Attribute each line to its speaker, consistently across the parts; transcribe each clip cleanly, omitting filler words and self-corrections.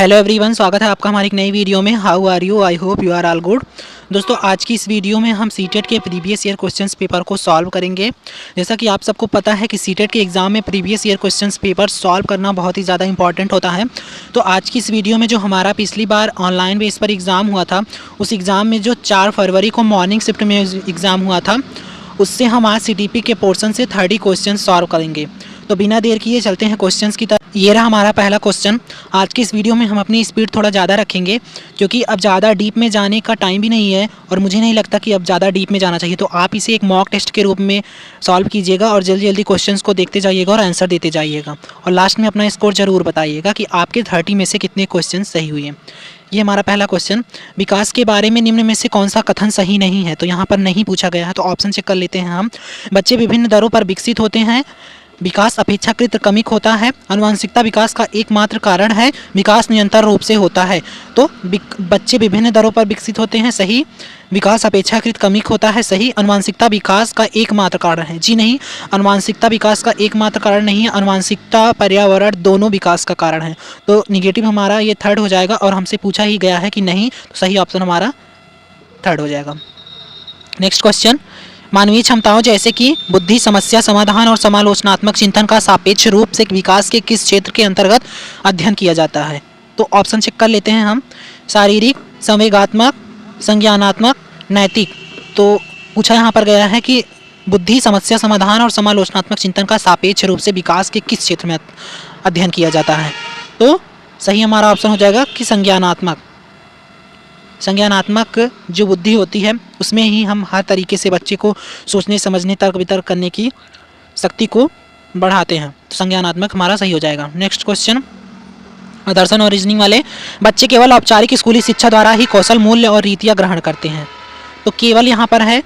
Speaker 1: Hello everyone, स्वागत है आपका हमारी एक नई वीडियो में। How are you? I hope you are all good. दोस्तों, आज की इस वीडियो में हम सीटेट के प्रीवियस ईयर क्वेश्चंस पेपर को सॉल्व करेंगे। जैसा कि आप सबको पता है कि सीटेट के एग्ज़ाम में previous year questions paper solve करना बहुत ही ज़्यादा इंपॉर्टेंट होता है। तो आज की इस वीडियो में जो हमारा पिछली बार ऑनलाइन बेस पर एग्ज़ाम हुआ था, उस एग्ज़ाम में जो 4 फरवरी को मॉर्निंग शिफ्ट में एग्ज़ाम हुआ था, उससे हम आज CTP के पोर्शन से 30 क्वेश्चन सॉल्व करेंगे। तो बिना देर किए चलते हैं क्वेश्चंस की तरफ। ये रहा हमारा पहला क्वेश्चन। आज की इस वीडियो में हम अपनी स्पीड थोड़ा ज़्यादा रखेंगे, क्योंकि अब ज़्यादा डीप में जाने का टाइम भी नहीं है और मुझे नहीं लगता कि अब ज़्यादा डीप में जाना चाहिए। तो आप इसे एक मॉक टेस्ट के रूप में सॉल्व कीजिएगा और जल्दी जल्दी क्वेश्चंस को देखते जाइएगा और आंसर देते जाइएगा, और लास्ट में अपना स्कोर ज़रूर बताइएगा कि आपके 30 में से कितने क्वेश्चन सही हुए हैं। ये हमारा पहला क्वेश्चन, विकास के बारे में निम्न में से कौन सा कथन सही नहीं है? तो यहाँ पर नहीं पूछा गया है, तो ऑप्शन चेक कर लेते हैं हम। बच्चे विभिन्न दरों पर विकसित होते हैं, विकास अपेक्षाकृत क्रमिक होता है, आनुवंशिकता विकास का एकमात्र कारण है, विकास निरंतर रूप से होता है। तो बच्चे विभिन्न दरों पर विकसित होते हैं, सही। विकास अपेक्षाकृत क्रमिक होता है, सही। आनुवंशिकता विकास का एकमात्र कारण है, जी नहीं, आनुवंशिकता विकास का एकमात्र कारण नहीं है, आनुवंशिकता पर्यावरण दोनों विकास का कारण है। तो निगेटिव हमारा ये थर्ड हो जाएगा, और हमसे पूछा ही गया है कि नहीं, तो सही ऑप्शन हमारा थर्ड हो जाएगा। नेक्स्ट क्वेश्चन, मानवीय क्षमताओं जैसे कि बुद्धि, समस्या समाधान और समालोचनात्मक चिंतन का सापेक्ष रूप से विकास के किस क्षेत्र के अंतर्गत अध्ययन किया जाता है? तो ऑप्शन चेक कर लेते हैं हम। शारीरिक, संवेगात्मक, संज्ञानात्मक, नैतिक। तो पूछा यहाँ पर गया है कि बुद्धि, समस्या समाधान और समालोचनात्मक चिंतन का सापेक्ष रूप से विकास के किस क्षेत्र में अध्ययन किया जाता है? तो सही हमारा ऑप्शन हो जाएगा कि संज्ञानात्मक। संज्ञानात्मक जो बुद्धि होती है, उसमें ही हम हर तरीके से बच्चे को सोचने, समझने, तर्क वितर्क करने की शक्ति को बढ़ाते हैं। तो संज्ञानात्मक हमारा सही हो जाएगा। नेक्स्ट क्वेश्चन, दर्शन और रीजनिंग वाले, बच्चे केवल औपचारिक स्कूली शिक्षा द्वारा ही कौशल, मूल्य और रीतियाँ ग्रहण करते हैं। तो केवल यहाँ पर है,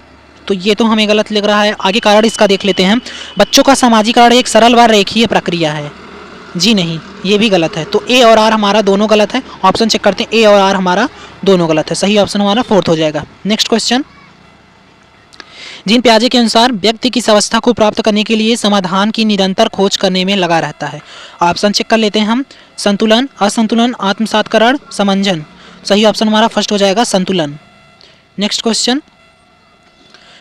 Speaker 1: तो ये तो हमें गलत लग रहा है। आगे कारण इसका देख लेते हैं। बच्चों का सामाजिकरण एक सरल व रेखीय प्रक्रिया है, जी नहीं, ये भी गलत है। तो ए और आर हमारा दोनों गलत है। ऑप्शन चेक करते हैं, ए और आर हमारा दोनों गलत है। सही ऑप्शन हमारा फोर्थ हो जाएगा। नेक्स्ट क्वेश्चन, जीन पियाजे के अनुसार व्यक्ति किस अवस्था को प्राप्त करने के लिए समाधान की निरंतर खोज करने में लगा रहता है? ऑप्शन चेक कर लेते हैं हम। संतुलन, असंतुलन, आत्मसातकरण, समंजन। सही ऑप्शन हमारा फर्स्ट हो जाएगा, संतुलन। नेक्स्ट क्वेश्चन,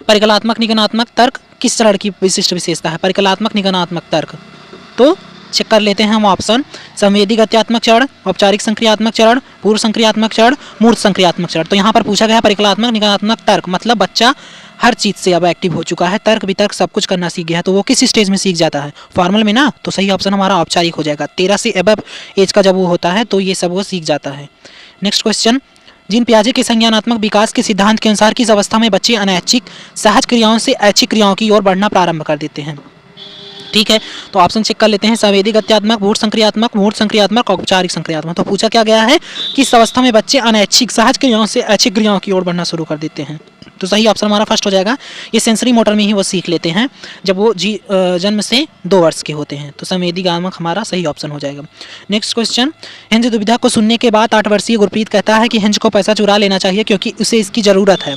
Speaker 1: परिकलात्मक निगमनात्मक तर्क किस चरण की विशिष्ट विशेषता है? परिकलात्मक निगमनात्मक तर्क, तो चेक कर लेते हैं हम ऑप्शन। संवेदी गत्यात्मक चरण, औपचारिक संक्रियात्मक चरण, पूर्व संक्रियात्मक चरण, मूर्त संक्रियात्मक चरण। तो यहाँ पर पूछा गया है परिकलात्मक निगमनात्मक तर्क, मतलब बच्चा हर चीज़ से अब एक्टिव हो चुका है, तर्क वितर्क सब कुछ करना सीख गया है। तो वो किस स्टेज में सीख जाता है? फॉर्मल में ना। तो सही ऑप्शन हमारा औपचारिक हो जाएगा। 13 से अबव एज का जब वो होता है, तो ये सब वो सीख जाता है। नेक्स्ट क्वेश्चन, जीन पियाजे के संज्ञानात्मक विकास के सिद्धांत के अनुसार किस अवस्था में बच्चे अनैच्छिक सहज क्रियाओं से ऐच्छिक क्रियाओं की ओर बढ़ना प्रारंभ कर देते हैं? ठीक है, तो ऑप्शन चेक कर लेते हैं। संवेदी गत्यात्मक, मूर्त संक्रियात्मक, औपचारिक संक्रियात्मक। तो पूछा क्या गया है कि इस अवस्था में बच्चे अनैच्छिक सहज क्रियाओं से ऐच्छिक क्रियाओं की ओर बढ़ना शुरू कर देते हैं। तो सही ऑप्शन हमारा फर्स्ट हो जाएगा। ये सेंसरी मोटर में ही वो सीख लेते हैं जब वो जन्म से 2 वर्ष के होते हैं। तो संवेदी गामक हमारा सही ऑप्शन हो जाएगा। नेक्स्ट क्वेश्चन, हिंज दुविधा को सुनने के बाद 8 वर्षीय गुरप्रीत कहता है कि हिंज को पैसा चुरा लेना चाहिए क्योंकि उसे इसकी ज़रूरत है।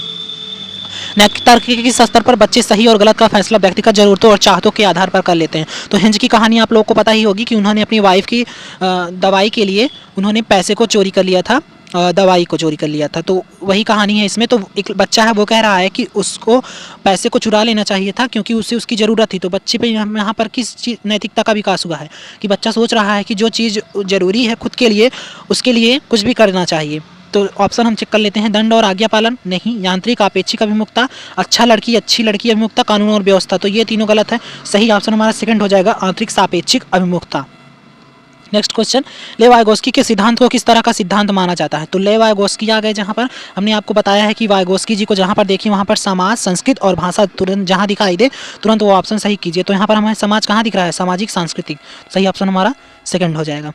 Speaker 1: नैतिक तर्क के स्तर पर बच्चे सही और गलत का फैसला व्यक्तिगत जरूरतों और चाहतों के आधार पर कर लेते हैं। तो हिंज की कहानी आप लोगों को पता ही होगी कि उन्होंने अपनी वाइफ की दवाई के लिए उन्होंने पैसे को चोरी कर लिया था, दवाई को चोरी कर लिया था। तो वही कहानी है इसमें। तो एक बच्चा है, वो कह रहा है कि उसको पैसे को चुरा लेना चाहिए था क्योंकि उसे उसकी ज़रूरत थी। तो बच्चे पे यहाँ पर किस चीज़ नैतिकता का विकास हुआ है कि बच्चा सोच रहा है कि जो चीज़ ज़रूरी है खुद के लिए, उसके लिए कुछ भी करना चाहिए। तो ऑप्शन हम चेक कर लेते हैं। दंड और आज्ञा पालन, नहीं। यांत्रिक आपेक्षिक अभिमुखता, अच्छा लड़की अच्छी लड़की अभिमुखता, कानून और व्यवस्था। तो ये तीनों गलत है। सही ऑप्शन हमारा सेकंड हो जाएगा, आंतरिक सापेक्षिक अभिमुखता। नेक्स्ट क्वेश्चन, लेव वाइगोस्की के सिद्धांत को किस तरह का सिद्धांत माना जाता है? तो लेव वाइगोस्की आ गए, जहाँ पर हमने आपको बताया है कि वाइगोस्की जी को जहाँ पर देखिए वहाँ पर समाज, संस्कृत और भाषा तुरंत जहाँ दिखाई दे तुरंत वो ऑप्शन सही कीजिए। तो यहाँ पर हमें समाज कहाँ दिख रहा है? सामाजिक सांस्कृतिक। सही ऑप्शन हमारा सेकंड हो जाएगा।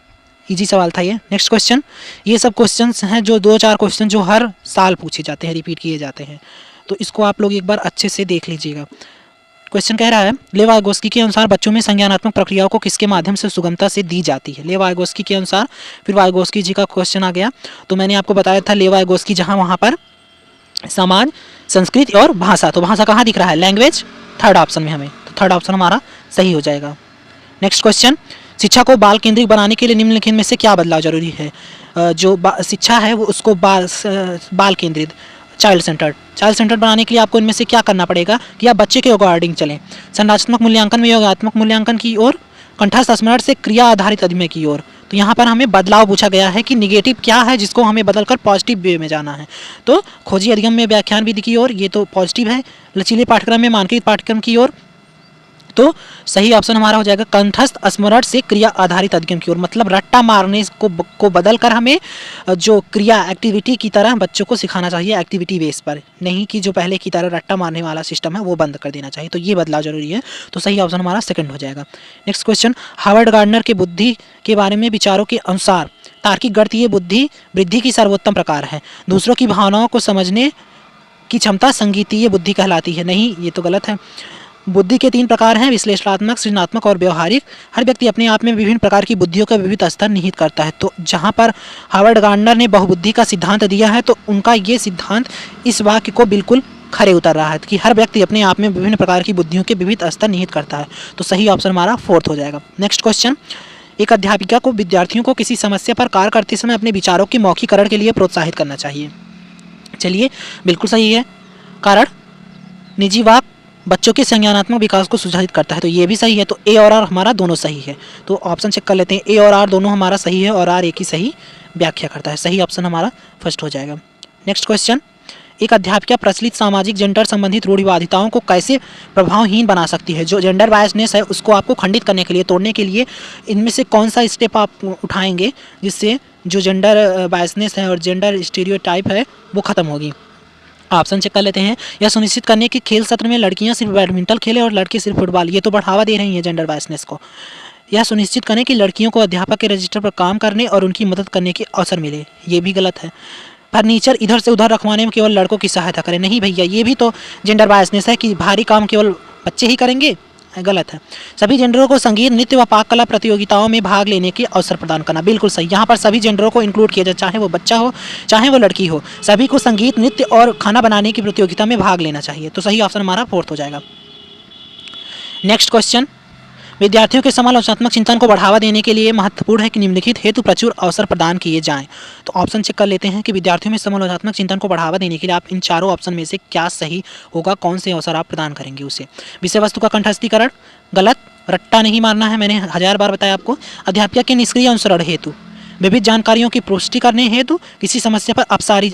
Speaker 1: इजी सवाल था ये। नेक्स्ट क्वेश्चन, ये सब क्वेश्चंस हैं जो 2-4 क्वेश्चन जो हर साल पूछे जाते हैं, रिपीट किए जाते हैं। तो इसको आप लोग एक बार अच्छे से देख लीजिएगा। क्वेश्चन कह रहा है, लेव वाइगोस्की के अनुसार बच्चों में संज्ञानात्मक प्रक्रियाओं को किसके माध्यम से सुगमता से दी जाती है? लेव वाइगोस्की के अनुसार, फिर वाइगोस्की जी का क्वेश्चन आ गया। तो मैंने आपको बताया था लेव वाइगोस्की जहाँ वहाँ पर समाज, संस्कृति और भाषा। तो भाषा कहाँ दिख रहा है? लैंग्वेज, थर्ड ऑप्शन में हमें। तो थर्ड ऑप्शन हमारा सही हो जाएगा। नेक्स्ट क्वेश्चन, शिक्षा को बाल केंद्रित बनाने के लिए निम्नलिखित में से क्या बदलाव जरूरी है? जो शिक्षा है वो उसको बाल केंद्रित, चाइल्ड सेंटर्ड बनाने के लिए आपको इनमें से क्या करना पड़ेगा कि आप बच्चे के अकॉर्डिंग चलें। संरचनात्मक मूल्यांकन में योगात्मक मूल्यांकन की ओर, कंठस्थ स्मरण से क्रिया आधारित अध्ययन की ओर। तो यहाँ पर हमें बदलाव पूछा गया है कि निगेटिव क्या है जिसको हमें बदलकर पॉजिटिव वे में जाना है। तो खोजी अधिगम में व्याख्यान विधि की ओर, ये तो पॉजिटिव है। लचीले पाठ्यक्रम में मानकीकृत पाठ्यक्रम की ओर। तो सही ऑप्शन हमारा हो जाएगा कंठस्थ स्मरण से क्रिया आधारित अध्ययन की ओर, मतलब रट्टा मारने को बदल कर हमें जो क्रिया एक्टिविटी की तरह बच्चों को सिखाना चाहिए, एक्टिविटी बेस पर, नहीं कि जो पहले की तरह रट्टा मारने वाला सिस्टम है वो बंद कर देना चाहिए। तो ये बदलाव जरूरी है। तो सही ऑप्शन हमारा सेकंड हो जाएगा। नेक्स्ट क्वेश्चन, हार्वर्ड गार्डनर के बुद्धि के बारे में विचारों के अनुसार तार्किक गणितीय बुद्धि वृद्धि की सर्वोत्तम प्रकार है। दूसरों की भावनाओं को समझने की क्षमता संगीतीय बुद्धि कहलाती है। नहीं, ये तो गलत है। बुद्धि के 3 प्रकार हैं, विश्लेषणात्मक, सृजनात्मक और व्यवहारिक। हर व्यक्ति अपने आप में विभिन्न प्रकार की बुद्धियों का विविध स्तर निहित करता है। तो जहाँ पर हार्वर्ड गार्डनर ने बहुबुद्धि का सिद्धांत दिया है तो उनका ये सिद्धांत इस वाक्य को बिल्कुल खरे उतर रहा है कि हर व्यक्ति अपने आप में विभिन्न प्रकार की बुद्धियों के विविध स्तर निहित करता है। तो सही ऑप्शन हमारा 4th हो जाएगा। नेक्स्ट क्वेश्चन, एक अध्यापिका को विद्यार्थियों को किसी समस्या पर कार्य करते समय अपने विचारों के मौखिकरण के लिए प्रोत्साहित करना चाहिए। चलिए, बिल्कुल सही है। कारण निजी वाक बच्चों के संज्ञानात्मक विकास को सुधारित करता है। तो ये भी सही है। तो ए और आर हमारा दोनों सही है। तो ऑप्शन चेक कर लेते हैं। ए और आर दोनों हमारा सही है और आर एक ही सही व्याख्या करता है। सही ऑप्शन हमारा फर्स्ट हो जाएगा। नेक्स्ट क्वेश्चन, एक अध्यापिका प्रचलित सामाजिक जेंडर संबंधित रूढ़िवादिताओं को कैसे प्रभावहीन बना सकती है। जो जेंडर बायसनेस है उसको आपको खंडित करने के लिए, तोड़ने के लिए इनमें से कौन सा स्टेप आप उठाएंगे जिससे जो जेंडर बायसनेस है और जेंडर स्टीरियोटाइप है वो खत्म होगी। ऑप्शन चेक कर लेते हैं। यह सुनिश्चित करने कि खेल सत्र में लड़कियां सिर्फ बैडमिंटन खेले और लड़के सिर्फ फुटबॉल, ये तो बढ़ावा दे रही हैं जेंडर बायसनेस को। यह सुनिश्चित करें कि लड़कियों को अध्यापक के रजिस्टर पर काम करने और उनकी मदद करने के अवसर मिले, ये भी गलत है। फर्नीचर इधर से उधर रखवाने में केवल लड़कों की सहायता करें, नहीं भैया, ये भी तो जेंडर बायसनेस है कि भारी काम केवल बच्चे ही करेंगे, गलत है। सभी जेंडरों को संगीत, नृत्य व पाक कला प्रतियोगिताओं में भाग लेने के अवसर प्रदान करना, बिल्कुल सही। यहाँ पर सभी जेंडरों को इंक्लूड किया जाए, चाहे वो बच्चा हो चाहे वो लड़की हो, सभी को संगीत, नृत्य और खाना बनाने की प्रतियोगिता में भाग लेना चाहिए। तो सही ऑप्शन हमारा 4th हो जाएगा। नेक्स्ट क्वेश्चन, विद्यार्थियों के समालोचनात्मक चिंतन को बढ़ावा देने के लिए महत्वपूर्ण है कि निम्नलिखित हेतु प्रचुर अवसर प्रदान किए जाएं। तो ऑप्शन चेक कर लेते हैं कि विद्यार्थियों में समालोचनात्मक चिंतन को बढ़ावा देने के लिए आप इन चारों ऑप्शन में से क्या सही होगा, कौन से अवसर आप प्रदान करेंगे उसे। विषय वस्तु का कंठस्थीकरण, गलत, रट्टा नहीं मारना है, मैंने 1000 बार बताया आपको। अध्यापिका के निष्क्रिय अनुसरण हेतु, विविध जानकारियों की पुष्टि करने हेतु, किसी समस्या पर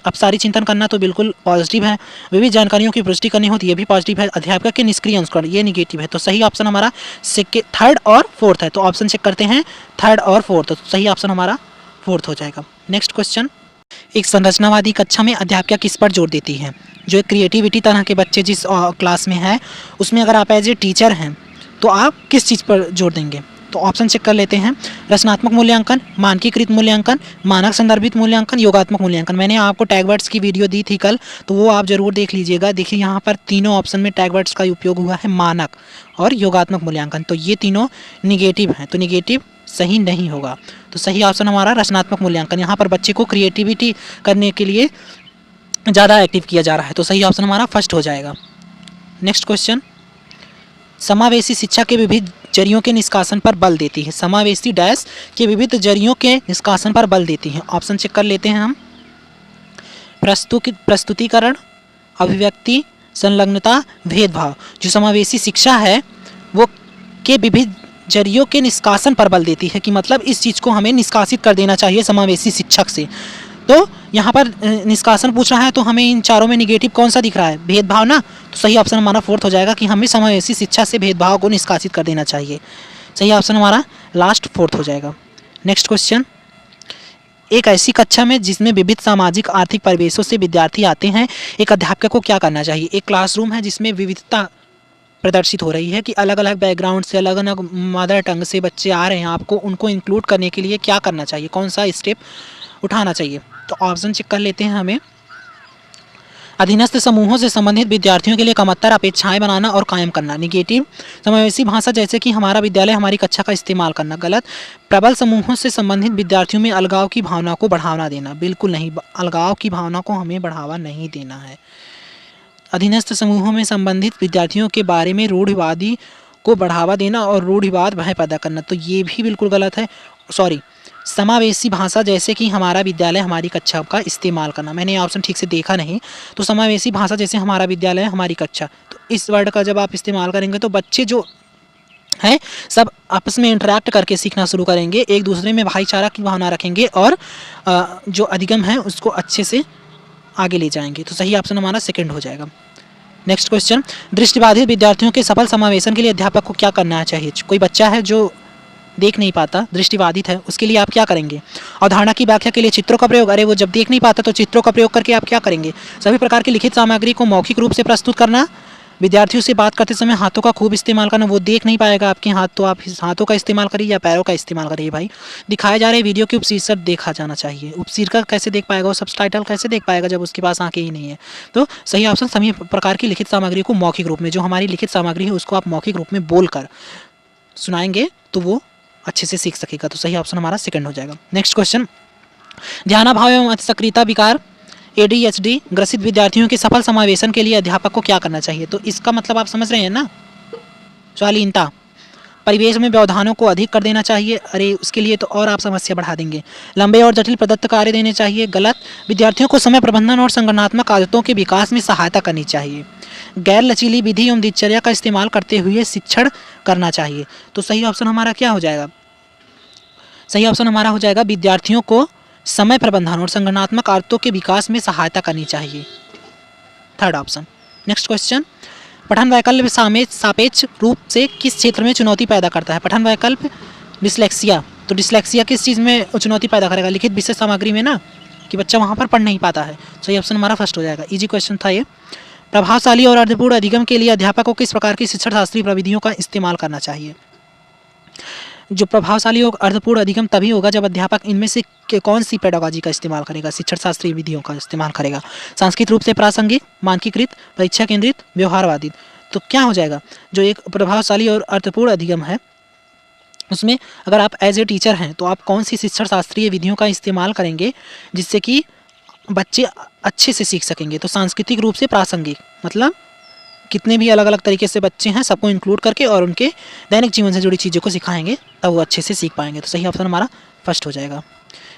Speaker 1: अपसारी चिंतन करना तो बिल्कुल पॉजिटिव है। विविध जानकारियों की पुष्टि करनी होती है, ये भी पॉजिटिव है। अध्यापक के निष्क्रिय अनुसरण, ये निगेटिव है। तो सही ऑप्शन हमारा 3rd और 4th है। तो ऑप्शन चेक करते हैं 3rd और 4th, तो सही ऑप्शन हमारा 4th हो जाएगा। नेक्स्ट क्वेश्चन, एक संरचनावादी कक्षा में अध्यापिका किस पर जोर देती है। जो एक क्रिएटिविटी तरह के बच्चे जिस क्लास में है उसमें अगर आप एज ए टीचर हैं तो आप किस चीज़ पर जोर देंगे। तो ऑप्शन चेक कर लेते हैं। रचनात्मक मूल्यांकन, मानकीकृत मूल्यांकन, मानक संदर्भित मूल्यांकन, योगात्मक मूल्यांकन। मैंने आपको टैगवर्ड्स की वीडियो दी थी कल, तो वो आप जरूर देख लीजिएगा। देखिए यहाँ पर तीनों ऑप्शन में टैगवर्ड्स का उपयोग हुआ है, मानक और योगात्मक मूल्यांकन। तो ये तीनों निगेटिव हैं, तो निगेटिव सही नहीं होगा। तो सही ऑप्शन हमारा रचनात्मक मूल्यांकन। यहाँ पर बच्चे को क्रिएटिविटी करने के लिए ज़्यादा एक्टिव किया जा रहा है। तो सही ऑप्शन हमारा फर्स्ट हो जाएगा। नेक्स्ट क्वेश्चन, समावेशी शिक्षा के विविध जरियों के निष्कासन पर बल देती है। समावेशी डैश के विविध जरियों के निष्कासन पर बल देती है। ऑप्शन चेक कर लेते हैं हम। प्रस्तुतिकरण, अभिव्यक्ति, संलग्नता, भेदभाव। जो समावेशी शिक्षा है वो के विविध जरियों के निष्कासन पर बल देती है कि मतलब इस चीज़ को हमें निष्कासित कर देना चाहिए समावेशी शिक्षक से। तो यहाँ पर निष्कासन पूछ रहा है तो हमें इन चारों में निगेटिव कौन सा दिख रहा है, भेदभाव ना। तो सही ऑप्शन हमारा 4th हो जाएगा कि हमें समावेशी शिक्षा से भेदभाव को निष्कासित कर देना चाहिए। सही ऑप्शन हमारा लास्ट 4th हो जाएगा। नेक्स्ट क्वेश्चन, एक ऐसी कक्षा में जिसमें विविध सामाजिक आर्थिक परिवेशों से विद्यार्थी आते हैं, एक अध्यापक को क्या करना चाहिए। एक क्लासरूम है जिसमें विविधता प्रदर्शित हो रही है कि अलग अलग बैकग्राउंड से, अलग अलग मदर टंग से बच्चे आ रहे हैं, आपको उनको इंक्लूड करने के लिए क्या करना चाहिए, कौन सा स्टेप उठाना चाहिए। तो ऑप्शन चेक कर लेते हैं हमें। अधीनस्थ समूहों से संबंधित विद्यार्थियों के लिए कमतर अपेक्षाएं बनाना और कायम करना, निगेटिव। समावेशी भाषा जैसे कि हमारा विद्यालय हमारी कक्षा का इस्तेमाल करना, गलत। प्रबल समूहों से संबंधित विद्यार्थियों में अलगाव की भावना को बढ़ावा देना, बिल्कुल नहीं, अलगाव की भावना को हमें बढ़ावा नहीं देना है। अधीनस्थ समूहों में संबंधित विद्यार्थियों के बारे में रूढ़िवादी को बढ़ावा देना और रूढ़िवाद भय पैदा करना, तो ये भी बिल्कुल गलत है। सॉरी, समावेशी भाषा जैसे कि हमारा विद्यालय हमारी कक्षा का इस्तेमाल करना। मैंने ये ऑप्शन ठीक से देखा नहीं, तो समावेशी भाषा जैसे हमारा विद्यालय हमारी कक्षा, तो इस वर्ड का जब आप इस्तेमाल करेंगे तो बच्चे जो है सब आपस में इंटरेक्ट करके सीखना शुरू करेंगे, एक दूसरे में भाईचारा की भावना रखेंगे और जो अधिगम है उसको अच्छे से आगे ले जाएंगे। तो सही ऑप्शन हमारा सेकंड हो जाएगा। नेक्स्ट क्वेश्चन, दृष्टिबाधित विद्यार्थियों के सफल समावेशन के लिए अध्यापक को क्या करना चाहिए? कोई बच्चा है जो देख नहीं पाता, दृष्टिबाधित है, उसके लिए आप क्या करेंगे? अवधारणा की व्याख्या के लिए चित्रों का प्रयोग, अरे वो जब देख नहीं पाता तो चित्रों का प्रयोग करके आप क्या करेंगे? सभी प्रकार की लिखित सामग्री को मौखिक रूप से प्रस्तुत करना, विद्यार्थियों से बात करते समय हाथों का खूब इस्तेमाल करना, वो देख नहीं पाएगा आपके हाथ, तो आप हाथों का इस्तेमाल करिए या पैरों का इस्तेमाल करिए। भाई दिखाए जा रहे वीडियो के उपशीर्षक देखा जाना चाहिए, उपशीर्षक कैसे देख पाएगा, वो सबटाइटल कैसे देख पाएगा जब उसके पास आंखें ही नहीं है? तो सही ऑप्शन सभी प्रकार की लिखित सामग्री को मौखिक रूप में, जो हमारी लिखित सामग्री है उसको आप मौखिक रूप में बोलकर सुनाएंगे तो वो अच्छे से सीख सकेगा। तो सही ऑप्शन हमारा सेकंड हो जाएगा। नेक्स्ट क्वेश्चन, ध्यानाभाव एवं अतिसक्रियता विकार ADHD ग्रसित विद्यार्थियों के सफल समावेशन के लिए अध्यापक को क्या करना चाहिए? तो इसका मतलब आप समझ रहे हैं ना, स्वालीनता, परिवेश में व्यवधानों को अधिक कर देना चाहिए, अरे उसके लिए तो और आप समस्या बढ़ा देंगे। लंबे और जटिल प्रदत्त कार्य देने चाहिए, गलत। विद्यार्थियों को समय प्रबंधन और संगठनात्मक आदतों के विकास में सहायता करनी चाहिए। गैर लचीली विधि एवं दिनचर्या का इस्तेमाल करते हुए शिक्षण करना चाहिए। तो सही ऑप्शन हमारा क्या हो जाएगा? सही ऑप्शन हमारा हो जाएगा विद्यार्थियों को समय प्रबंधन और संगठनात्मक आदतों के विकास में सहायता करनी चाहिए, थर्ड ऑप्शन। नेक्स्ट क्वेश्चन, पठन वैकल्प सापेक्ष रूप से किस क्षेत्र में चुनौती पैदा करता है? पठन वैकल्प डिस्लेक्सिया, तो डिस्लेक्सिया किस चीज़ में चुनौती पैदा करेगा? लिखित विषय सामग्री में ना, कि बच्चा वहाँ पर पढ़ नहीं पाता है। सही ऑप्शन हमारा फर्स्ट हो जाएगा। इजी क्वेश्चन था ये। प्रभावशाली और अर्थपूर्ण अधिगम के लिए अध्यापक को किस प्रकार की शिक्षण शास्त्रीय प्रविधियों का इस्तेमाल करना चाहिए? जो प्रभावशाली और अर्थपूर्ण अधिगम तभी होगा जब अध्यापक इनमें से कौन सी पेडागॉजी का इस्तेमाल करेगा, शिक्षण शास्त्रीय विधियों का इस्तेमाल करेगा? सांस्कृतिक रूप से प्रासंगिक, मानकीकृत, परीक्षा केंद्रित, व्यवहारवादी। तो क्या हो जाएगा? जो एक प्रभावशाली और अर्थपूर्ण अधिगम है उसमें अगर आप एज ए टीचर हैं तो आप कौन सी शिक्षण शास्त्रीय विधियों का इस्तेमाल करेंगे जिससे कि बच्चे अच्छे से सीख सकेंगे? तो सांस्कृतिक रूप से प्रासंगिक मतलब कितने भी अलग अलग तरीके से बच्चे हैं सबको इंक्लूड करके और उनके दैनिक जीवन से जुड़ी चीज़ों को सिखाएंगे तब वो अच्छे से सीख पाएंगे। तो सही ऑप्शन हमारा फर्स्ट हो जाएगा।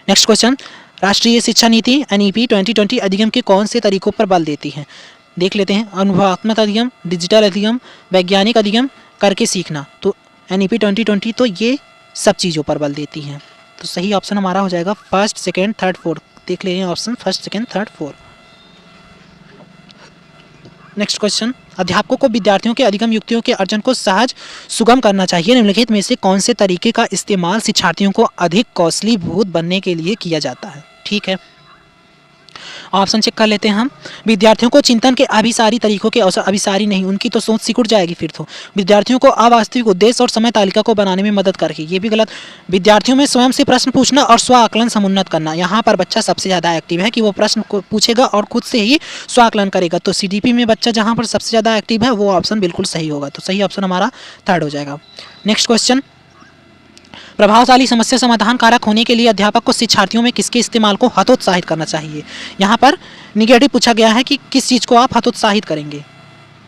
Speaker 1: नेक्स्ट क्वेश्चन, राष्ट्रीय शिक्षा नीति NEP 2020 अधिगम के कौन से तरीकों पर बल देती है? देख लेते हैं। अनुभवात्मक अधिगम, डिजिटल अधिगम, वैज्ञानिक अधिगम, करके सीखना। तो NEP 2020 तो ये सब चीज़ों पर बल देती हैं। तो सही ऑप्शन हमारा हो जाएगा फर्स्ट, सेकेंड, थर्ड, फोर्थ। देख लेंगे option first, second, third, fourth. Next question, अध्यापकों को विद्यार्थियों के अधिगम युक्तियों के अर्जन को सहज सुगम करना चाहिए। निम्नलिखित में से कौन से तरीके का इस्तेमाल शिक्षार्थियों को अधिक कौशलीभूत बनने के लिए किया जाता है? ठीक है, ऑप्शन चेक कर लेते हैं हम। विद्यार्थियों को चिंतन के अभिसारी तरीकों के अवसर, अभिसारी नहीं, उनकी तो सोच सिकुड़ जाएगी फिर तो। विद्यार्थियों को अवास्तविक उद्देश्य और समय तालिका को बनाने में मदद करके, ये भी गलत। विद्यार्थियों में स्वयं से प्रश्न पूछना और स्व आकलन समुन्नत करना, यहाँ पर बच्चा सबसे ज़्यादा एक्टिव है कि वो प्रश्न को पूछेगा और खुद से ही स्व आकलन करेगा। तो CDP में बच्चा जहाँ पर सबसे ज़्यादा एक्टिव है वो ऑप्शन बिल्कुल सही होगा। तो सही ऑप्शन हमारा थर्ड हो जाएगा। नेक्स्ट क्वेश्चन, प्रभावशाली समस्या समाधान कारक होने के लिए अध्यापक को शिक्षार्थियों में किसके इस्तेमाल को हतोत्साहित करना चाहिए? यहाँ पर निगेटिव पूछा गया है कि किस चीज़ को आप हतोत्साहित करेंगे।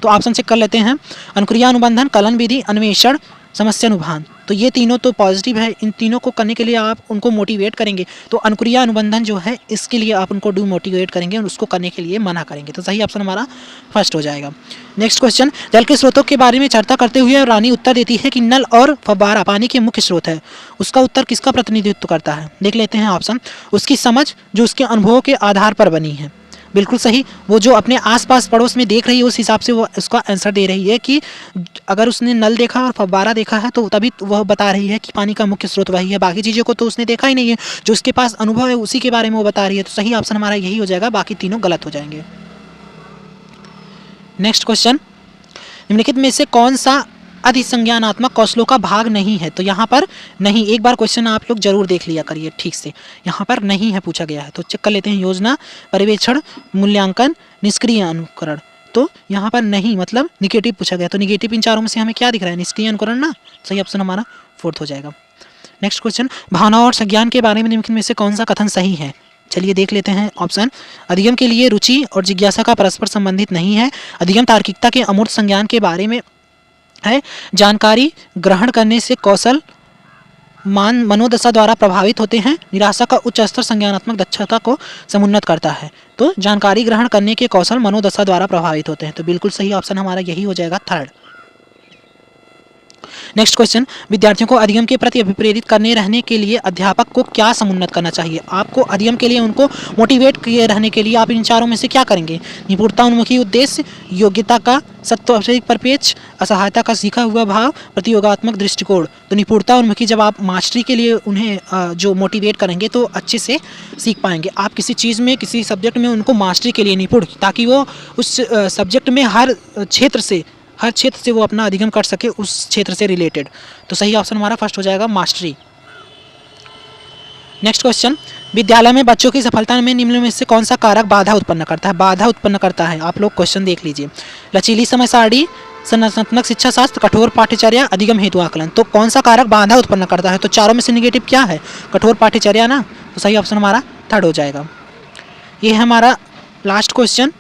Speaker 1: तो ऑप्शन चेक कर लेते हैं। अनुक्रिया अनुबंधन, कलन विधि, अन्वेषण, समस्या अनुभान। तो ये तीनों तो पॉजिटिव है, इन तीनों को करने के लिए आप उनको मोटिवेट करेंगे। तो अनुक्रिया अनुबंधन जो है इसके लिए आप उनको मोटिवेट करेंगे और उसको करने के लिए मना करेंगे। तो सही ऑप्शन हमारा फर्स्ट हो जाएगा। नेक्स्ट क्वेश्चन, जल के स्रोतों के बारे में चर्चा करते हुए रानी उत्तर देती है कि नल और फव्वारा पानी के मुख्य स्रोत है। उसका उत्तर किसका प्रतिनिधित्व करता है? देख लेते हैं ऑप्शन। उसकी समझ जो उसके अनुभवों के आधार पर बनी है, बिल्कुल सही। वो जो अपने आसपास पड़ोस में देख रही है उस हिसाब से वो उसका आंसर दे रही है कि अगर उसने नल देखा और फव्वारा देखा है तो तभी वह बता रही है कि पानी का मुख्य स्रोत वही है। बाकी चीज़ों को तो उसने देखा ही नहीं है, जो उसके पास अनुभव है उसी के बारे में वो बता रही है। तो सही ऑप्शन हमारा यही हो जाएगा, बाकी तीनों गलत हो जाएंगे। नेक्स्ट क्वेश्चन, निम्नलिखित में से कौन सा अधिसंज्ञानात्मक कौशलों का भाग नहीं है? तो यहाँ पर नहीं, एक बार क्वेश्चन आप लोग जरूर देख लिया करिए ठीक से। यहाँ पर नहीं है पूछा गया है, तो चेक कर लेते हैं। योजना, पर्यवेक्षण, मूल्यांकन, निष्क्रिय अनुकरण। तो यहाँ पर नहीं मतलब निगेटिव पूछा गया। तो निगेटिव इन चारों में से हमें क्या दिख रहा है? निष्क्रिय अनुकरण ना। सही ऑप्शन हमारा फोर्थ हो जाएगा। नेक्स्ट क्वेश्चन, भावनाओं और संज्ञान के बारे में निम्नलिखित में से कौन सा कथन सही है? चलिए देख लेते हैं ऑप्शन। अधिगम के लिए रुचि और जिज्ञासा का परस्पर संबंधित नहीं है। अधिगम तार्किकता के अमूर्त संज्ञान के बारे में है। जानकारी ग्रहण करने से कौशल मनोदशा द्वारा प्रभावित होते हैं। निराशा का उच्च स्तर संज्ञानात्मक दक्षता को समुन्नत करता है। तो जानकारी ग्रहण करने के कौशल मनोदशा द्वारा प्रभावित होते हैं। तो बिल्कुल सही ऑप्शन हमारा यही हो जाएगा, थर्ड। नेक्स्ट क्वेश्चन, विद्यार्थियों को अधिगम के प्रति अभिप्रेरित करने रहने के लिए अध्यापक को क्या समुन्नत करना चाहिए? आपको अधिगम के लिए उनको मोटिवेट किए रहने के लिए आप इन चारों में से क्या करेंगे? निपुणता उन्मुखी उद्देश्य, योग्यता का सत्वावश्यक परिपेक्ष, असहायता का सीखा हुआ भाव, प्रतियोगात्मक दृष्टिकोण। तो निपुणता उन्मुखी जब आप मास्टरी के लिए उन्हें जो मोटिवेट करेंगे तो अच्छे से सीख पाएंगे। आप किसी चीज़ में, किसी सब्जेक्ट में उनको मास्टरी के लिए निपुण, ताकि वो उस सब्जेक्ट में हर क्षेत्र से वो अपना अधिगम कर सके, उस क्षेत्र से रिलेटेड। तो सही ऑप्शन हमारा फर्स्ट हो जाएगा, मास्टरी। नेक्स्ट क्वेश्चन, विद्यालय में बच्चों की सफलता में निम्न में से कौन सा कारक बाधा उत्पन्न करता है? बाधा उत्पन्न करता है, आप लोग क्वेश्चन देख लीजिए। लचीली समय सारणी, संरचनात्मक शिक्षा शास्त्र, कठोर पाठ्यचर्या, अधिगम हेतु आकलन। तो कौन सा कारक बाधा उत्पन्न करता है? तो चारों में से निगेटिव क्या है? कठोर पाठ्यचर्या ना। तो सही ऑप्शन हमारा थर्ड हो जाएगा। ये है हमारा लास्ट क्वेश्चन।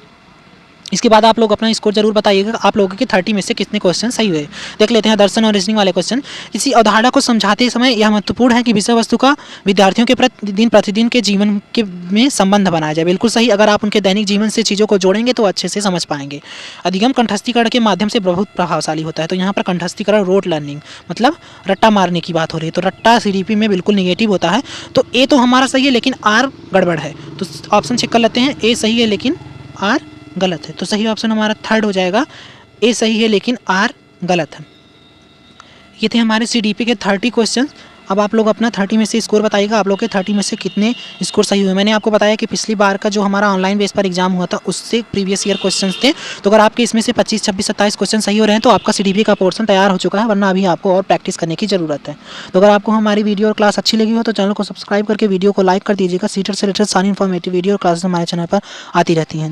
Speaker 1: इसके बाद आप लोग अपना स्कोर जरूर बताइएगा, आप लोगों के 30 में से कितने क्वेश्चन सही हुए। देख लेते हैं दर्शन और रीजनिंग वाले क्वेश्चन। किसी अवधारणा को समझाते समय यह महत्वपूर्ण है कि विषय वस्तु का विद्यार्थियों के प्रतिदिन के जीवन के में संबंध बनाया जाए। बिल्कुल सही, अगर आप उनके दैनिक जीवन से चीज़ों को जोड़ेंगे तो अच्छे से समझ पाएंगे। अधिगम कंठस्थीकरण के माध्यम से बहुत प्रभावशाली होता है। तो यहाँ पर कंठस्थीकरण, रोट लर्निंग, मतलब रट्टा मारने की बात हो रही है। तो रट्टा CDP में बिल्कुल निगेटिव होता है। तो ए तो हमारा सही है, लेकिन आर गड़बड़ है। तो ऑप्शन चेक कर लेते हैं। ए सही है लेकिन आर गलत है। तो सही ऑप्शन हमारा थर्ड हो जाएगा, ए सही है लेकिन आर गलत है। ये थे हमारे CDP के 30 क्वेश्चन। अब आप लोग अपना 30 में से स्कोर बताइएगा, आप लोग के 30 में से कितने स्कोर सही हुए। मैंने आपको बताया कि पिछली बार का जो हमारा ऑनलाइन बेस पर एग्जाम हुआ था उससे प्रीवियस ईयर क्वेश्चंस थे। तो अगर आपके इसमें से 25, 26, 27 क्वेश्चन सही हो रहे हैं तो आपका CDP का पोर्शन तैयार हो चुका है, वरना अभी आपको और प्रैक्टिस करने की ज़रूरत है। तो अगर आपको हमारी वीडियो और क्लास अच्छी लगी हो तो चैनल को सब्सक्राइब करके वीडियो को लाइक कर दीजिएगा। सीटेट से रिलेटेड सारी इन्फॉर्मेटिव वीडियो और क्लासेस हमारे चैनल पर आती रहती हैं।